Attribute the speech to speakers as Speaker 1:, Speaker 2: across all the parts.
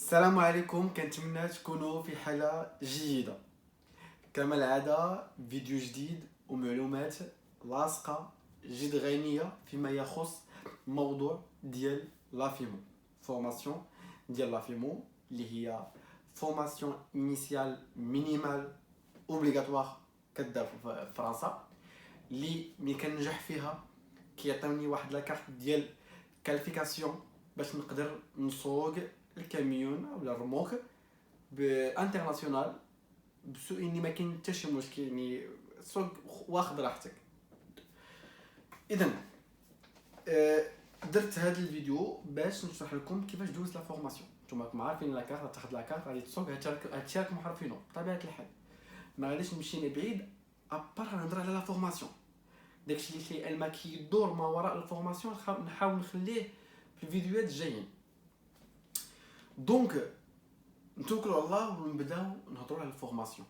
Speaker 1: السلام عليكم، كنتمنى تكونوا في حالة جيدة. كما العادة فيديو جديد ومعلومات لاصقة جد غنية فيما يخص موضوع ديال لافيمو. فورماسيون ديال لافيمو اللي هي فورماسيون انيسيال مينيمال اوبليغاتوار كدار في فرنسا، اللي ملي كنجح فيها كيعطيوني واحد لاكارت ديال كاليفيكاسيون باش نقدر نسوق الكاميون ولا الرموك بانترناسيونال بسوء اني ما كاين حتى شي مشكل، يعني سوق واخد راحتك. اذا درت هذا الفيديو باش نشرح لكم كيفاش دوز لا فورماسيون. نتوما راكم عارفين لاكارت، تاخذ لاكارت غادي تسوق، هادشي راكم عارفينو بطبيعه الحال. ما غاديش نمشي بعيد ابار نهضر على لا فورماسيون. داكشي اللي شيء ما كيدور ما وراء الفورماسيون نحاول نخليه في الفيديوهات الجايين. دونك نتوكلوا على الله ونبداو نهضروا على الفورماسيون.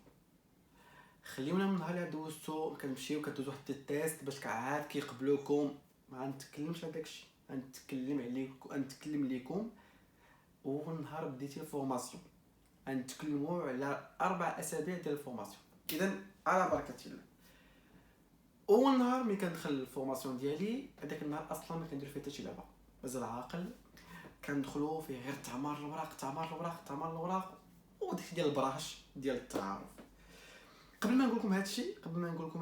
Speaker 1: خليونا من نهار اللي دوزتو كنمشيو كدوزو واحد التيست باش عاد كيقبلوكم. ما نتكلمش على داكشي، نتكلم ليكم ونهار بديتي الفورماسيون نتكلموا على 4 اسابيع ديال الفورماسيون. اذا على بركه الله. اول نهار ملي كندخل الفورماسيون ديالي هذاك النهار اصلا ما كندير فيه حتى شي لعبه، مازال عاقل. كندخلوا فيه غير تعمار الوراق وداكشي ديال البراش ديال التعارف. قبل ما نقول لكم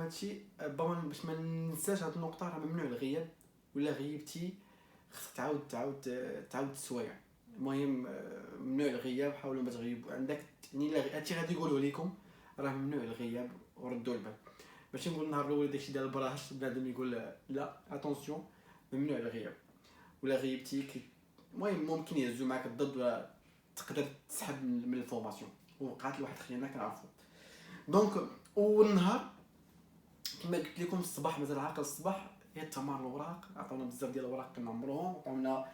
Speaker 1: هادشي باش ما ننساش هاد النقطه، راه ممنوع الغياب، ولا غيبتي خصك تعاود السوايع. المهم ممنوع الغياب، حاولوا ما تغيبوا عندك، يعني هادشي غادي يقولوا لكم راه ممنوع الغياب وردوا البال. ماشي نقول النهار الاول داكشي ديال البراش بنادم يقول لا اتونسيون ممنوع الغياب ولا غيبتي. المهم ممكن يهزو معاك الضد ولا تقدر تسحب من الفورماسيون، وقعت لواحد الخيانه كنعرفو. دونك اول نهار كما قلت لكم الصباح مازال عاقل، الصباح هي تمار الاوراق، عطاونا بزاف ديال الاوراق كنمروهم، عطاونا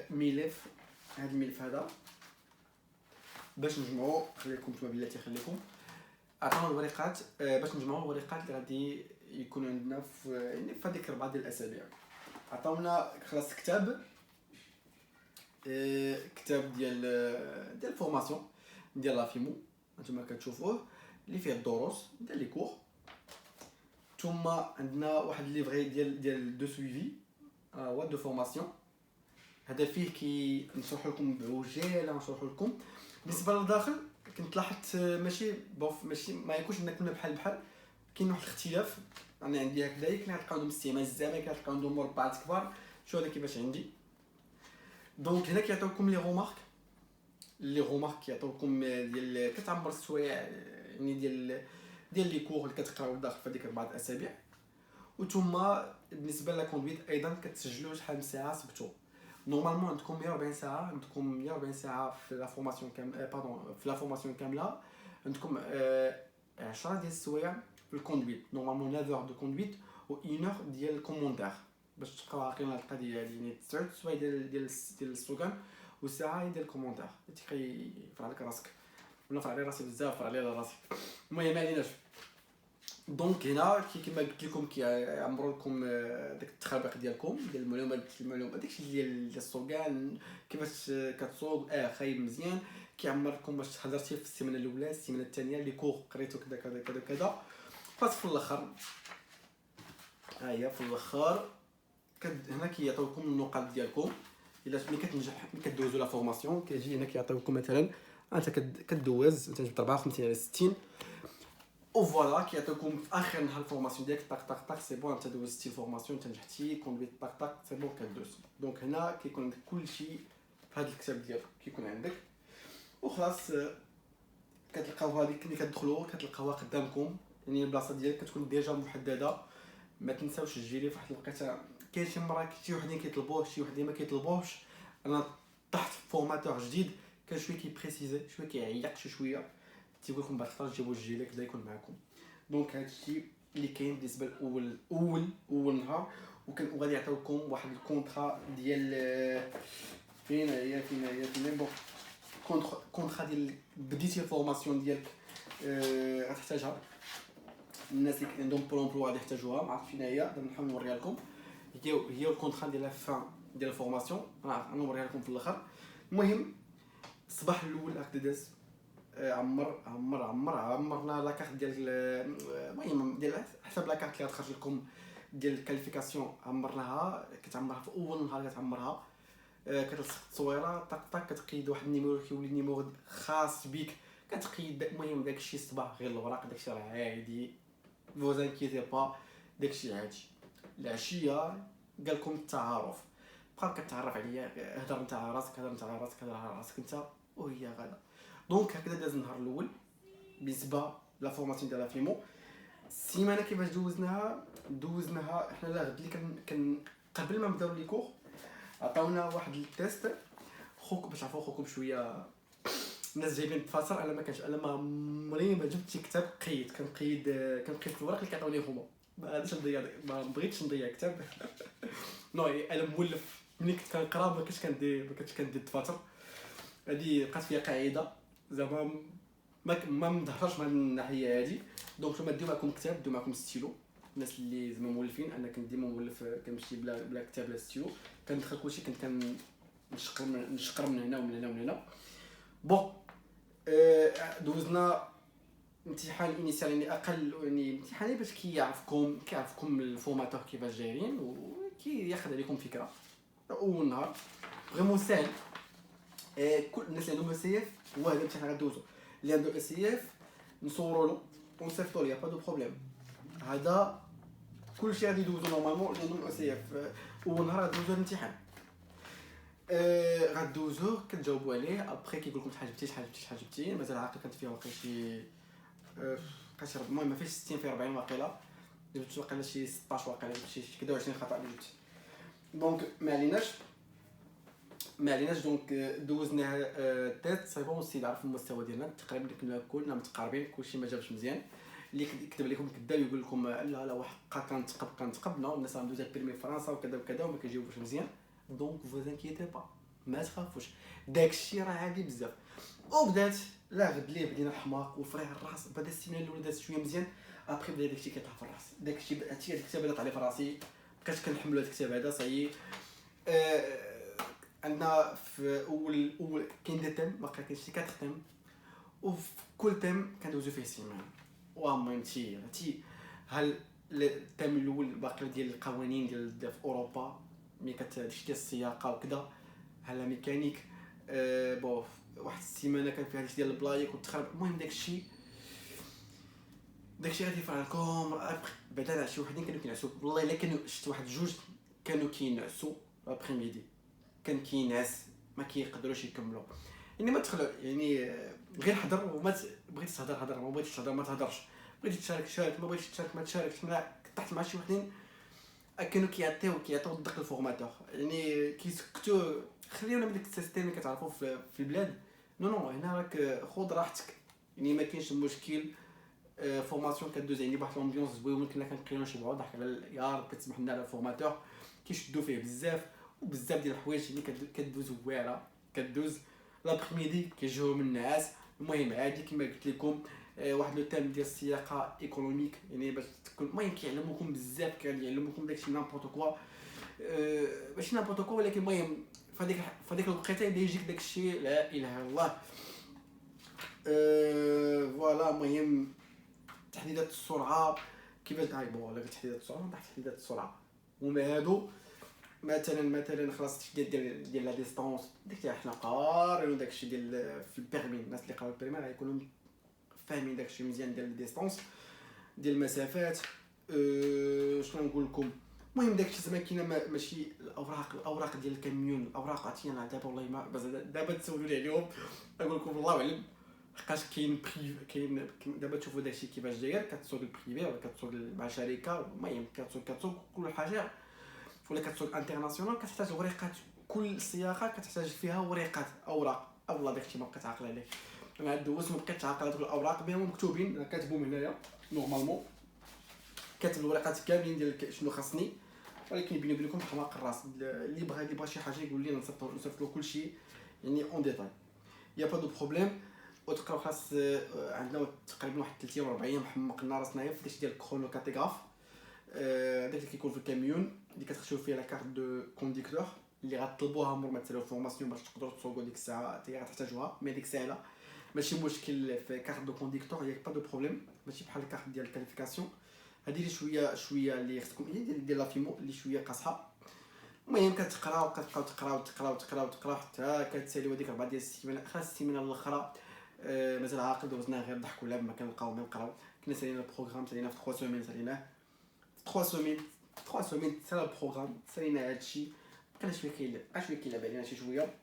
Speaker 1: ملف. هذا الملف هذا باش نجمعو، خليكم نتوما بلاتي خليكم، عطاونا الوريقات باش نجمعوا الوريقات اللي غادي يكون عندنا في هذيك 4 ديال الاسابيع. عطاونا خلاص كتاب ديال الفورماسيون ديال لافيمو، نتوما كتشوفوه اللي فيه الدروس ديال لي كور. ثم عندنا واحد ليفغي ديال دو سويفي هو دو فورماسيون. هذا فيه كي نشرح لكم بعجاله، نشرح لكم بالنسبه للداخل. كنت لاحظت ماشي ما يكونش اننا كنا بحال كاين واحد الاختلاف. انا عندي هكذا كنلقاو عندهم استعمال الزمن، كنلقاو عندهم مربعات كبار. شو هذا كيفاش عندي. دونك هنا كيعطيوكم لي غومارك كيعطيوكم ديال كتعمر السوايع، يعني ديال لي كور اللي كتقراو داخل في هذيك 4 اسابيع. وثم بالنسبه لا كوندويت ايضا كتسجلوا شحال من ساعه صبتوا. نورمالمون عندكم 140 ساعه، عندكم 140 ساعه في لا فورماسيون في لا فورماسيون كامله. عندكم 10 ديال السوايع في الكوندويت، نورمالمون 9 اور دو كوندويت و 1 اور ديال الكومونتير باش تبقاو عاقلين على القضيه هذه. يعني 9 سوايع ديال السوغان وساعه ديال الكومونتير. تيخي فرع لك راسك ولا فرع لي راسي بزاف، فرع لي راسي. المهم ما عليناش. دونك هنا كيما قلت لكم كيعمروا لكم داك التخابق ديالكم ديال المعلومات داكشي ديال السوغان، كيفاش كتسوق خايب مزيان. كيعمر لكم واش حضرتي في السيمانه الاولى، السيمانه الثانيه لي كور قريتو كذا كذا كذا كذا. فاس في الاخر هي في الاخر هنا كيعطيوكم النقاط ديالكم. الا ملي كتنجح ملي كدوزو لا فورماسيون كيجي هنا كيعطيوكم مثلا انت كدوز انت جبت 54 على 60 وفوالا. كيعطيوكم في اخر نهار الفورماسيون ديالك طاق سي بون انت دوزتي الفورماسيون، انت نجحتي كوندويت طاق سي بون كدوز. دونك هنا كيكون عندك كلشي في هذا الكتاب ديالك كيكون عندك. وخلاص كتلقاو هذيك ملي كتدخلوا كتلقاوها قدامكم، يعني البلاصه ديالك كتكون ديجا محدده. ما تنساوش تجيلي فواحد الوقيته. كاين شي مرات شي وحدين كيطلبوه شي وحدين ما كيطلبوهش. انا طحت في فورماتور جديد كان شويه كيبريسيزي شويه كيعيق شويه تيقول لكم بعد خلاص جيبوا الجيليك بدا يكون معكم. دونك هادشي اللي كاين بالنسبه اول نهار. وغادي يعطيوكم واحد الكونطرا ديال فين هي بون كونطرا ديال بديتي الفورماسيون ديالك غتحتاجها. الناس اللي عندهم بول امبلوا غادي يحتاجوها، ما عرفت فين هي، نحاول نوريها لكم. هي الكونطرا ديال لا فان ديال الفورماسيون، انا نوريها لكم في الاخر. المهم الصباح الاول هكذا داز، عمرنا لاكارت ديال المهم ديال حسب لاكارت اللي غتخرج لكم ديال الكاليفيكاسيون، عمرناها. كتعمرها في اول نهار كتعمرها، كتلصق التصويره طق طق، كتقيد واحد النيميرو كيولي نيميرو خاص بيك، كتقيد. المهم داكشي الصباح غير الاوراق، داكشي راه عادي، فوز انكيتي با، داكشي عادي. العشيه قال لكم التعارف، بقى كتعرف عليا، هضر نتا على راسك، هضر نتا على راسك، هضر على راسك انت وهي غادا. دونك هكذا داز النهار الاول بالنسبه لا فورماسيون ديال فيمو. السيمانه كيفاش دوزناها حنا لا غد اللي كان قبل ما نبداو لي كور عطاونا واحد التيست. خوك باش تعرفوا خوكم شويه الناس جايبين تفاصيل، انا ما كانش، انا ما عمري ما جبت شي كتاب قيد، كنقيد في الورق اللي كيعطيوني هما، ما غاديش نضيع، ما بغيتش نضيع كتاب نو. انا مولف ملي كنت كنقرا ما كنتش كندير التفاصيل. هادي بقات فيها قاعده زعما ما مظهرش من الناحيه هادي. دونك نتوما ديو معكم كتاب، ديو معكم ستيلو. الناس اللي زعما مولفين، انا كنت ديما مولف، كنمشي بلا كتاب لا ستيلو، كندخل كلشي، كنت نشقر من هنا ومن هنا ومن هنا. بون دوزنا امتحان انيسيال، يعني اقل يعني امتحاني باش كيعرفكم الفورماتور كيفاش جايين وكياخذ عليكم فكره. اول نهار فريمون ساهل، كل الناس اللي عندهم سي اف هو هذا الامتحان غدوزو. اللي عنده اس سي اف نصوروا له ونصيفطوا ليه، با دو بروبليم. هذا كلشي غادي يدوزو نورمالمون اللي عندهم اس سي اف. اول نهار غدوزو الامتحان، غدوزوه كتجاوبوا عليه. ابخي كيقول لكم شحال جبتي مازال عاقل. كانت فيها واقيلا شي المهم ما فيش 60 في 40 واقيلا، جبت واقيلا شي 16 واقيلا، جبت شي كدا 20 خطا اللي جبت. دونك ما عليناش. دونك دوزناه التيست سي بون. السيد عرف المستوى ديالنا تقريبا، كنا كلنا متقاربين، كلشي ما جابش مزيان. اللي يكتب عليكم كذاب يقول لكم لا وحقا كنتقب نو الناس عندهم بيرمي فرنسا وكذا وكذا وما كيجاوبوش مزيان. دونك فوز انكيتي با، ما تخافوش، داكشي راه عادي بزاف. وبدات لا غد ليه بدينا الحماق وفريع الراس. بدا السنه الاولى دازت شويه مزيان، ابخي بدا داكشي كيطلع في الراس. داكشي هادشي الكتاب بدا طالع في راسي، بقيت كنحملو هاد الكتاب هذا صايي. عندنا في اول كاين دي تيم، باقي كاين شي 4 تيم، وفي كل تيم كندوزو فيه سيمانه. المهم تي هل التيم الاول باقي ديال القوانين ديال في اوروبا، ملي كتمشي ديال السياقه وكذا، هلا ميكانيك. بون واحد السيمانه كان فيها داكشي ديال البلايك والتخرب. المهم داكشي غادي يفرقكم. بعدا على شي وحدين كانوا كينعسوا، والله الا كانوا شفت واحد جوج كانوا كينعسوا ابخي ميدي، كان كينعس ما كيقدروش يكملوا. يعني ما تخلع يعني غير حضر، وما بغيتي تهضر هضر، ما بغيتيش تهضر ما تهضرش، بغيتي تشارك شارك، ما بغيتيش تشارك ما تشاركش. لا طحت مع شي وحدين كانوا كيعطيو الضغط الفورماتور، يعني كيسكتوا. خليونا من ديك السيستم اللي كتعرفوا في البلاد. نو هنا راك خذ راحتك، يعني ما كاينش مشكل. فورماسيون كدوز يعني بواحد الامبيونس زويون. كنا كنقراو شي بعض ضحك على يا ربي تسمح لنا على الفورماتور، كيشدوا فيه بزاف وبزاف ديال الحوايج اللي كدوز واعره. كدوز لابخميدي كيجيو من النعاس. المهم عادي كما قلت لكم. واحد لو تيم ديال السياقه ايكونوميك، يعني باش تكون المهم كيعلموكم بزاف، كيعلموكم داكشي نامبورط كوا. ماشي نامبورط كوا، ولكن المهم فهاديك الوقيته اللي يجيك داكشي لا اله الا الله. فوالا. المهم تحديدات السرعه كيفاش بون ولا تحديدات السرعه، تحديدات السرعه هما هادو. مثلا خلاص ديال لا ديستونس، ديك حنا قاريين داكشي ديال في البيرمي. الناس اللي قراو البيرمي غيكونوا فاهمين داكشي مزيان ديال الديستونس ديال المسافات. شنو نقول لكم، المهم داكشي زعما كاينه ماشي الاوراق ديال الكاميون. الاوراق عطينا دابا والله ما دابا تسولوني عليهم نقول لكم الله اعلم، حقاش كاين دابا تشوفوا داكشي كيفاش داير. كتسوق البريفي ولا كتسوق مع شركه، المهم كتسوق كل حاجه، ولا كتسوق انترناسيونال كتحتاج ورقات. كل سياقه كتحتاج فيها ورقات اوراق. والله داكشي ما بقيت عاقل عليه، انا دوزت ما بقيتش عاقل. هذوك الاوراق بهم مكتوبين، كاتبهم هنايا نورمالمون، كاتب الورقات كاملين ديال شنو خاصني. ولكن بيني وبينكم حماق الراس. اللي بغى شي حاجه يقول لي نصيفط له كلشي يعني اون ديتاي، يا با دو بروبليم. وتقراو خاص عندنا تقريبا واحد 3 او 4 ايام حمقنا راسنا في داكشي ديال الكرونو كاتيغراف. داك اللي كيكون في الكاميون اللي كتخشيو فيه لا كارت دو كونديكتور. اللي غطلبوها مور ما تسالو فورماسيون باش تقدروا تسوقوا ديك الساعه حتى غتحتاجوها، مي ديك الساعه لا ماشي مشكل. في كارت دو كونديكتور ياك با دو بروبليم، ماشي بحال الكارت ديال الكاليفيكاسيون. هذه اللي شويه اللي خصكم هي ديال لافيمو اللي شويه قاصحه. المهم كتقراو كتبقاو تقراو حتى كتساليو هذيك 4 ديال السيمانه. اخر السيمانه الاخرى مازال عاقل دوزنا غير ضحك ولا ما كنلقاو ما نقراو. كنا سالينا البروغرام سالينا في 3 سومين، ساليناه 3 سومين سالا البروغرام سالينا هادشي. بقينا شويه كيلعب علينا شي شويه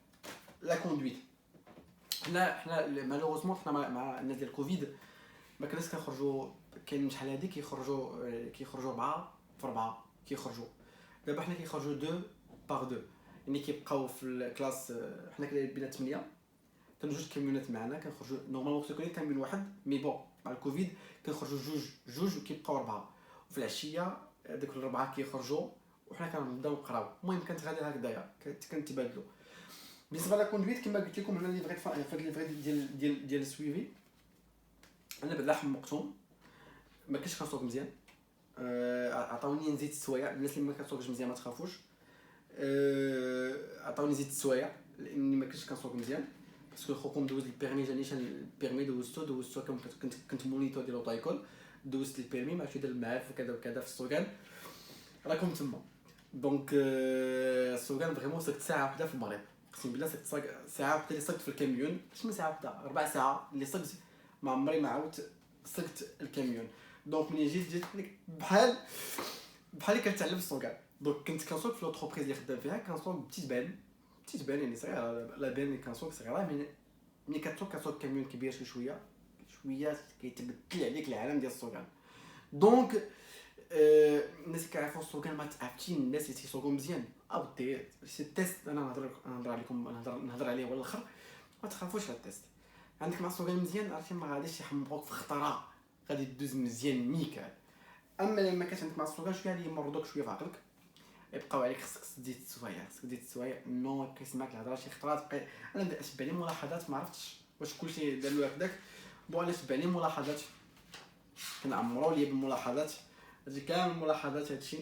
Speaker 1: لا كوندويت. حنا مالوغوزمون حنا مع الناس ديال الكوفيد ما كناش كنخرجوا. كاين شحال هادي كيخرجوا 4 في 4 كيخرجوا. دابا حنا كيخرجوا 2 باغ 2، يعني كيبقاو في الكلاس. حنا كاين 8 كانوا جوج كاميونات معنا كنخرجوا نورمالمون خصو يكون كاميون واحد، مي بون مع الكوفيد كنخرجوا جوج وكيبقاو 4. وفي العشيه هذوك الربعه كيخرجوا وحنا كنبداو نقراو. المهم كانت غادا هكذايا كنتبادلوا. بالنسبه لاكوندويت كما قلت لكم انا لي فغي في لي فغي ديال السويفي انا بعدا حمقتهم. ما كنتش كنسوق مزيان. عطاوني نزيد السوايع. الناس اللي ما كتسوقش مزيان ما تخافوش. عطاوني نزيد السوايع لاني ما كنتش كنسوق مزيان. باسكو خوكم دوز البيرمي جاني البيرمي دوزتو كنت مونيتور ديال لوطايكول. دوزت البيرمي ما عرفتش دار المعارف وكذا وكذا في السوقان راكم تما. دونك السوقان فريمون سقت ساعه واحده في المغرب. اقسم بالله سقت ساعه واحده اللي سقت في الكاميون. ماشي ساعه واحده 4 ساعات اللي سقت. ما عمري ما عاودت سقت الكاميون. دونك ملي جيت بحال اللي كنتعلم في السوقان. دونك كنت كنسوق في لوطربريز اللي خدام فيها كنسوق بتيت بان يعني صغيره. لا بان اللي كنسوق صغيره. ملي كتسوق كاميون كبير شويه كيتبدل عليك العالم ديال السوقان. دونك الناس اللي كيعرفوا السوقان ما تعرفتيش الناس اللي تيسوقوا مزيان ابدي سي تيست. انا نهضر عليه هو الاخر. ما تخافوش على التيست. عندك مع السوقان مزيان عرفتي ما غاديش يحمقوك في خطره، غادي دوز مزيان نيكال. اما لما كانت عندك مع السوقان شويه غادي يمرضوك شويه في عقلك، يبقاو عليك خصك تزيد السوايع نو كيسمعك الهضره شي خطرات. انا تبع لي ملاحظات ما عرفتش واش كلشي داروا هكذاك. بون انا تبع لي ملاحظات كنعمروا لي بالملاحظات. هادشي كامل الملاحظات هادشي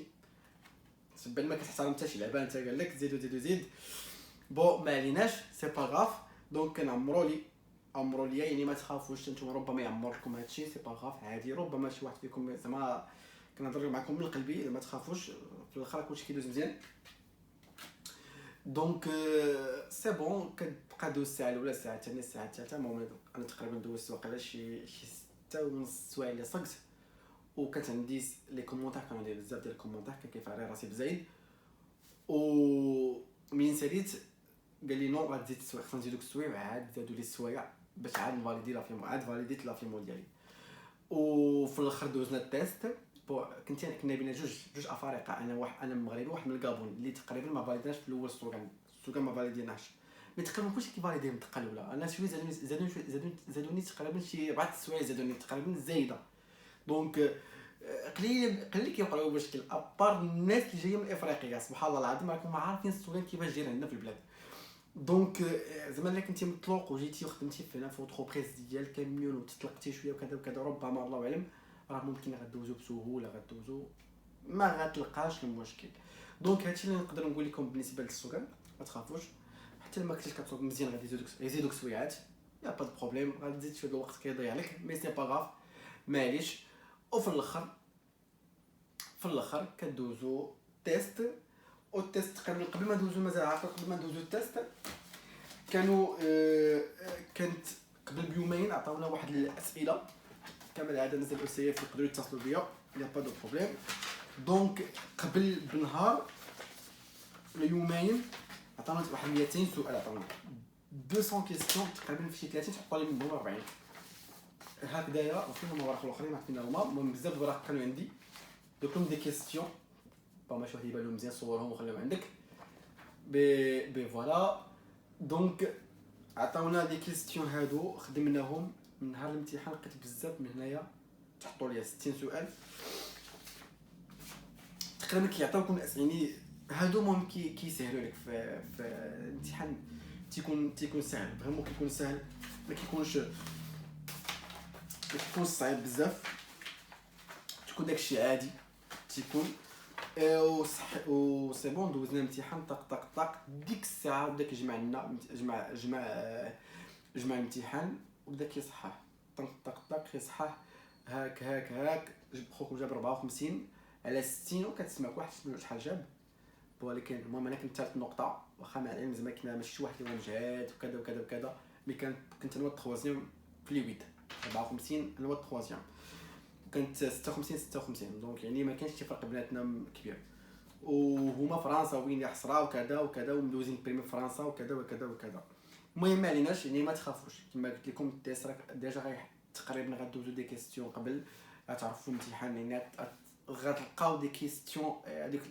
Speaker 1: تبع ما كتحترم حتى شي لعبه انت قال لك زيد. بون ما عليناش سي با غاف. دونك كنعمروا لي يعني ما تخافوش نتوما. ربما يعمر لكم هادشي سي با غاف عادي. ربما شي واحد فيكم زعما كنهضر معكم من قلبي ما تخافوش. في الاخر كلشي كيدوز مزيان. دونك سي بون كتبقى دوز الساعه الاولى الساعه الثانيه الساعه الثالثه. المهم انا تقريبا دوزت واقيلا شي 6 ونص سوايع اللي صقت. وكانت عندي لي كومونتير كانوا عندي بزاف ديال الكومونتير كان كيفعل راسي بزايد. و منين ساليت قال لي نو غتزيد السوايع خصنا نزيدوك السوايع. عاد زادوا لي السوايع باش عاد نفاليدي لافيمو. عاد فاليديت لافيمو ديالي. وفي الاخر دوزنا التيست. كنا بينا جوج افارقه. انا مغربي واحد من الكابون اللي تقريبا ما فاليدناش في الاول. السوقان ما فاليديناش مي تقريبا كلشي كيفاليدي من الدقه الاولى. انا شويه زادوني تقريبا شي 4 السوايع زادوني تقريبا زايده. دونك قليل كيوقعوا مشكل ابار الناس اللي جايه من افريقيا. سبحان الله العظيم راكم ما عارفين السوقان كيفاش داير عندنا في البلاد. دونك زعما الا كنتي مطلوق وجيتي وخدمتي هنا في اوتربريز ديال كاميون وتطلقتي شويه وكذا ربما الله اعلم راه ممكن غدوزو بسهوله ما غتلقاش المشكل. دونك هادشي اللي نقدر نقول لكم بالنسبه للسوقان. ما تخافوش حتى لما كنتيش كتسوق مزيان غادي يزيدوك سويعات يا با بروبليم. غادي تزيد شويه الوقت كيضيع لك مي سي با غاف معليش. وفي الاخر كدوزو تيست. والتيست تقريبا قبل ما ندوزو مازال عارف قبل ما ندوزو التيست كانوا كانت قبل بيومين عطاونا واحد الاسئله كما العاده. الناس ديال السي اف يقدروا يتصلوا بيا يا با دو بروبليم. دونك قبل بنهار اليومين عطاونا واحد 200 سؤال. عطاونا 200 كيسيون تقريبا في شي 30 تحطوا لي منهم 40 هكذايا. وفيهم اوراق الاخرين ما عرفنا هما. المهم بزاف د الوراق كانوا عندي. دوكم دي كيسيون با ماشي واحد يبان لهم مزيان صورهم وخليهم عندك بي فوالا. دونك عطاونا دي كيسيون هادو خدمناهم من نهار الامتحان. لقيت بزاف من هنايا تحطوا لي 60 سؤال تقريبا كيعطيوكم الاسئله هادو. المهم كيسهلوا لك في الامتحان. تيكون سهل فريمون كيكون سهل ما كيكونش صعيب بزاف. تكون داكشي عادي تيكون سي بون دوزنا الامتحان طق طق طق. ديك الساعه بدا كيجمع لنا جمع الامتحان وبدا كيصحح طق طق طق يصحح. هاك خوكم جاب 54 على 60 وكتسمعك واحد شحال جاب. ولكن المهم انا كنت ثالث نقطه، واخا مع العلم زعما كنا ماشي واحد اللي هو مجهد وكذا وكذا وكذا، مي كنت انا التخوازيام في لي 54 انا التخوازيام، كانت 56 دونك يعني ما كانش شي فرق بيناتنا كبير. وهما فرنساويين اللي حصرا وكذا وكذا ومدوزين بريمي في فرنسا وكذا وكذا وكذا. المهم ما عليناش، يعني ما تخافوش كما قلت لكم التيست راه ديجا تقريبا غدوزو دي كيستيون قبل غتعرفوا الامتحان، يعني غتلقاو دي كيستيون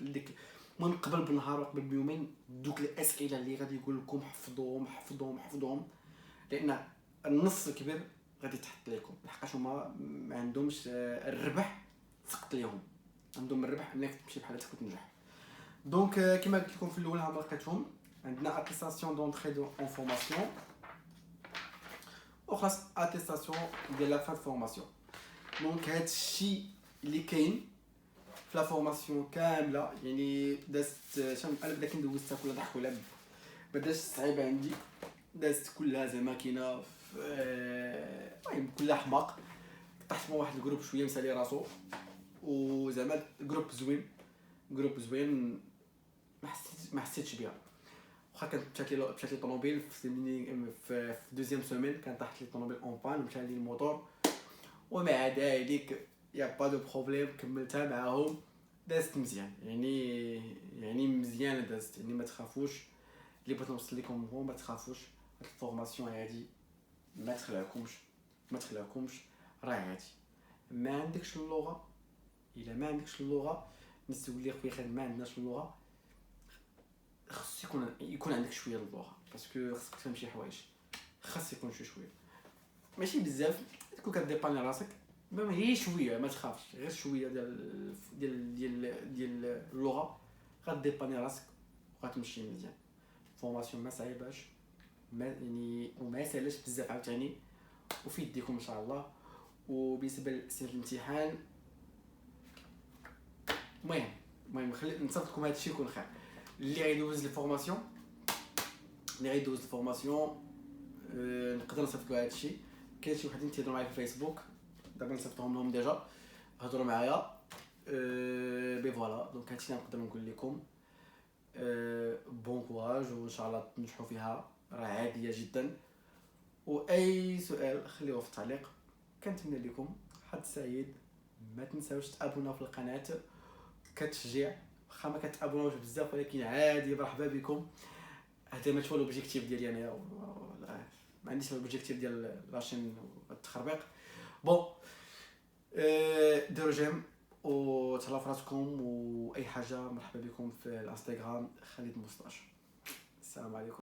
Speaker 1: ديك من قبل بنهار وقبل بيومين. دوك الاسئله اللي غادي يقول لكم حفظوهم لان النص الكبير غادي تحط لكم، لحقاش هما ما عندهمش الربح سقط ليهم، عندهم الربح انك تمشي بحال هكا وتنجح. دونك كما قلت لكم في الاول ها لقيتهم عندنا اتيستاسيون دونطري اون فورماسيون وخلاص اتيستاسيون ديال لا فان فورماسيون. دونك هذا الشيء اللي كاين في لا فورماسيون كامله، يعني دازت انا بدا كندوزها كلها ضحك ولا ما دازت صعيبه عندي، دازت كلها زعما كاينه المهم كلها حماق. طحت مع واحد الجروب شويه مسالي راسو، وزعما جروب زوين ما حسيتش بها. واخا كانت مشات لي طوموبيل في دوزيام سيمين كان طاحت لي طوموبيل اون بان ومشى لي الموتور، ومع ذلك يا با دو بروبليم كملتها معاهم. دازت مزيان يعني مزيان دازت، يعني ما تخافوش. اللي بغيت نوصل لكم هو ما تخافوش، هاد الفورماسيون هادي ما تخلعكمش راه عادي. ما عندكش اللغه، الا ما عندكش اللغه نسول لي خويا خالد ما عندناش اللغه، خص يكون عندك شويه اللغه باسكو خصك تفهم شي حوايج، خاص يكون شويه ماشي بزاف. تكون كديباني راسك ما هي شويه، ما تخافش غير شويه ديال اللغه غديباني راسك وغتمشي مزيان. فورماسيون ما صعيباش يعني وما سالاش بزاف عاوتاني وفي يديكم ان شاء الله. وبالنسبه لاسئله الامتحان المهم خلي نصيفطكم هادشي يكون خير. اللي غيدوز الفورماسيون نقدر نصيفطو هادشي. كاين شي وحدين تيهضروا معايا في فيسبوك دابا نصيفطهم لهم ديجا، هضروا معايا بي فوالا. دونك هادشي اللي نقدر نقول لكم. بون كوراج وان شاء الله تنجحوا فيها، راه عاديه جدا. واي سؤال خليوه في التعليق. كنتمنى لكم حظ سعيد. ما تنساوش تابونا في القناه كتشجيع، واخا ما كتابوناوش بزاف ولكن عادي مرحبا بكم. هذا ماشي هو لوبجيكتيف ديالي انا، ما عنديش لوبجيكتيف ديال لاشين التخربيق. بون ديروا جيم وتهلاو فراسكم، واي حاجه مرحبا بكم في الانستغرام خالد مستاش. السلام عليكم.